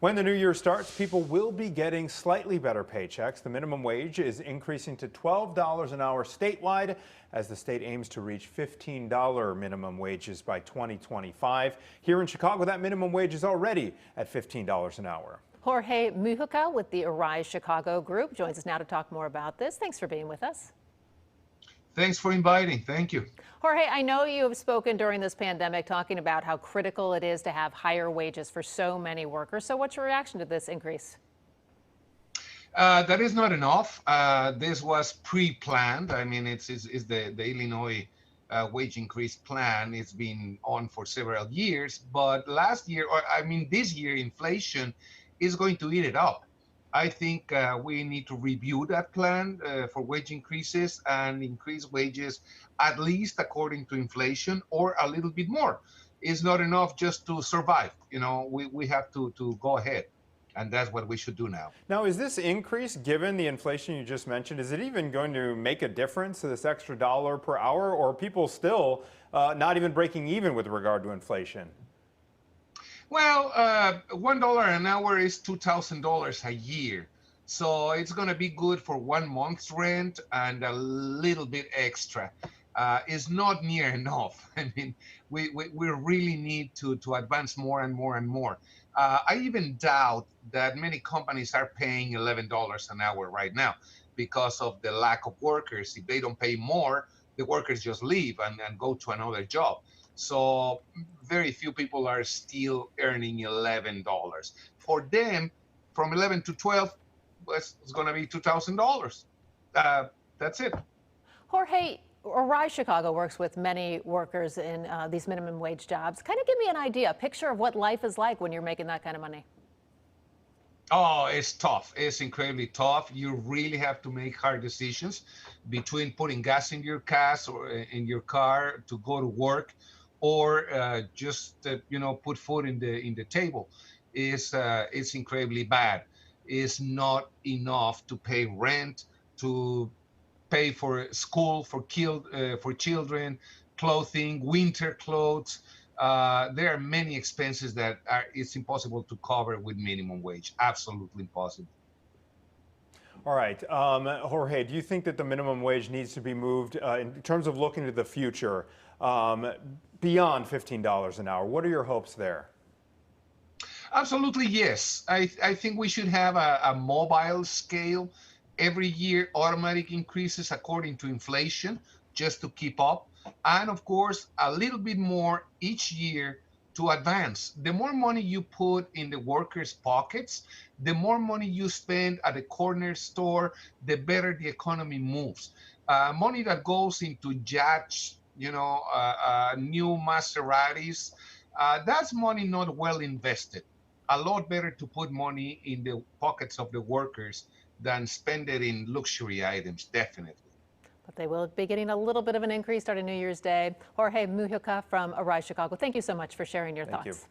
When the new year starts, people will be getting slightly better paychecks. The minimum wage is increasing to $12 an hour statewide as the state aims to reach $15 minimum wages by 2025. Here in Chicago, that minimum wage is already at $15 an hour. Jorge Mujica with the Arise Chicago Group joins us now to talk more about this. Thanks for being with us. Thanks for inviting. Thank you. Jorge, I know you have spoken during this pandemic talking about how critical it is to have higher wages for so many workers. So what's your reaction to this increase? That is not enough. This was pre-planned. I mean, it's the Illinois wage increase plan. It's been on for several years. But last year, this year, inflation is going to eat it up. I think we need to review that plan for wage increases and increase wages at least according to inflation or a little bit more. It's not enough just to survive. You know, we have to go ahead. And that's what we should do now. Now, is this increase, given the inflation you just mentioned, is it even going to make a difference to this extra dollar per hour, or are people still not even breaking even with regard to inflation? Well, $1 an hour is $2,000 a year. So it's going to be good for 1 month's rent and a little bit extra. It's not near enough. I mean, we really need to advance more and more and more. I even doubt that many companies are paying $11 an hour right now because of the lack of workers. If they don't pay more, the workers just leave and go to another job. So very few people are still earning $11. For them, from 11 to 12, it's going to be $2,000. That's it. Jorge, Arise Chicago works with many workers in these minimum wage jobs. Kind of give me an idea, a picture of what life is like when you're making that kind of money. Oh, it's tough. It's incredibly tough. You really have to make hard decisions between putting gas in your car or in your car to go to work, or just put food in the table. It's incredibly bad. It's not enough to pay rent, to pay for school for children, clothing, winter clothes. There are many expenses that it's impossible to cover with minimum wage. Absolutely impossible. All right. Jorge, do you think that the minimum wage needs to be moved in terms of looking to the future beyond $15 an hour? What are your hopes there? Absolutely, yes. I think we should have a mobile scale. Every year, automatic increases according to inflation, just to keep up. And of course, a little bit more each year to advance. The more money you put in the workers' pockets, the more money you spend at the corner store, the better the economy moves. Money that goes into yachts, new Maseratis, that's money not well invested. A lot better to put money in the pockets of the workers than spend it in luxury items, definitely. But they will be getting a little bit of an increase starting New Year's Day. Jorge Mujica from Arise Chicago, thank you so much for sharing your thoughts. Thank you.